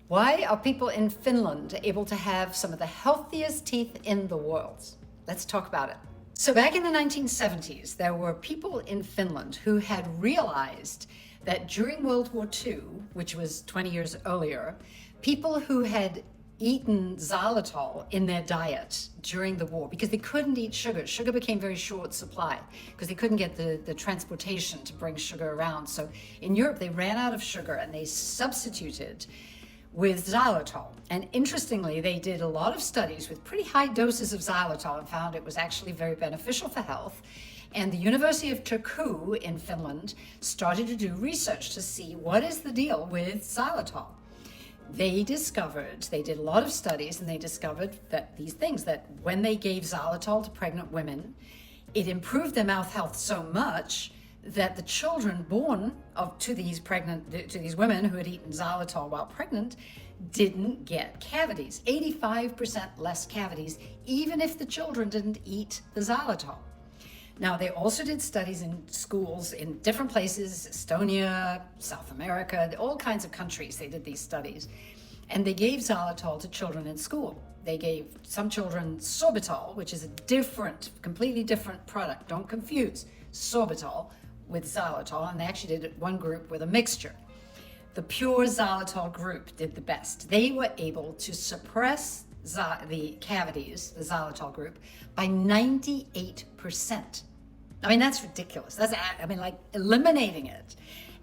Why are people in Finland able to have some of the healthiest teeth in the world? Let's talk about it. So back in the 1970s, there were people in Finland who had realized that during World War II, which was 20 years earlier, people who had eaten xylitol in their diet during the war, because they couldn't eat sugar. Sugar became very short supply because they couldn't get the transportation to bring sugar around. So in Europe, they ran out of sugar and they substituted with xylitol. And interestingly, they did a lot of studies with pretty high doses of xylitol and found it was actually very beneficial for health. And the University of Turku in Finland started to do research to see what is the deal with xylitol. They did a lot of studies, and they discovered that these things, that when they gave xylitol to pregnant women, it improved their mouth health so much that the children born to these women who had eaten xylitol while pregnant didn't get cavities. 85% less cavities, even if the children didn't eat the xylitol. Now, they also did studies in schools in different places, Estonia, South America, all kinds of countries. They did these studies, and they gave xylitol to children in school. They gave some children sorbitol, which is a completely different product. Don't confuse sorbitol with xylitol, and they actually did one group with a mixture. The pure xylitol group did the best. They were able to suppress the cavities, the xylitol group, by 98%. I mean, that's ridiculous. Like eliminating it.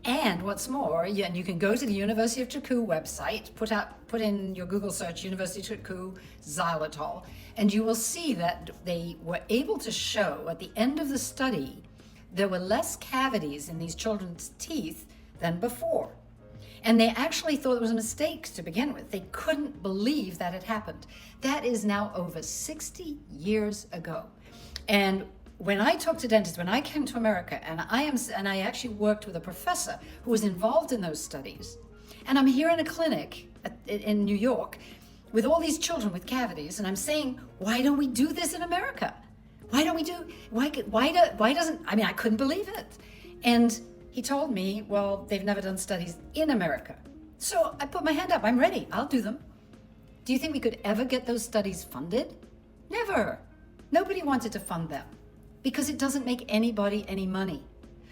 And what's more, and you can go to the University of Turku website, put in your Google search, University of Turku xylitol, and you will see that they were able to show at the end of the study there were less cavities in these children's teeth than before. And they actually thought it was a mistake to begin with. They couldn't believe that had happened. That is now over 60 years ago. And when I talked to dentists, when I came to America, and I actually worked with a professor who was involved in those studies, and I'm here in a clinic in New York with all these children with cavities, and I'm saying, why don't we do this in America? Why doesn't, I couldn't believe it. And he told me, well, they've never done studies in America. So I put my hand up, I'm ready, I'll do them. Do you think we could ever get those studies funded? Never. Nobody wanted to fund them because it doesn't make anybody any money.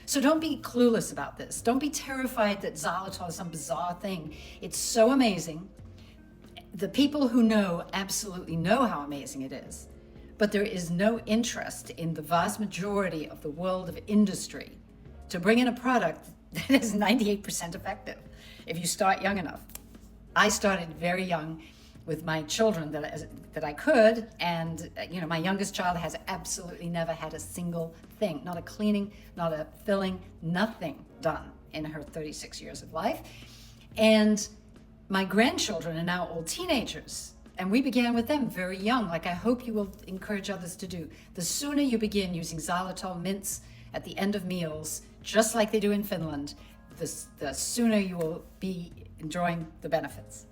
So don't be clueless about this. Don't be terrified that xylitol is some bizarre thing. It's so amazing. The people who know absolutely know how amazing it is. But there is no interest in the vast majority of the world of industry to bring in a product that is 98% effective if you start young enough. I started very young with my children that I could, and my youngest child has absolutely never had a single thing, not a cleaning, not a filling, nothing done in her 36 years of life. And my grandchildren are now all teenagers, and we began with them very young, like I hope you will encourage others to do. The sooner you begin using xylitol mints at the end of meals, just like they do in Finland, the sooner you will be enjoying the benefits.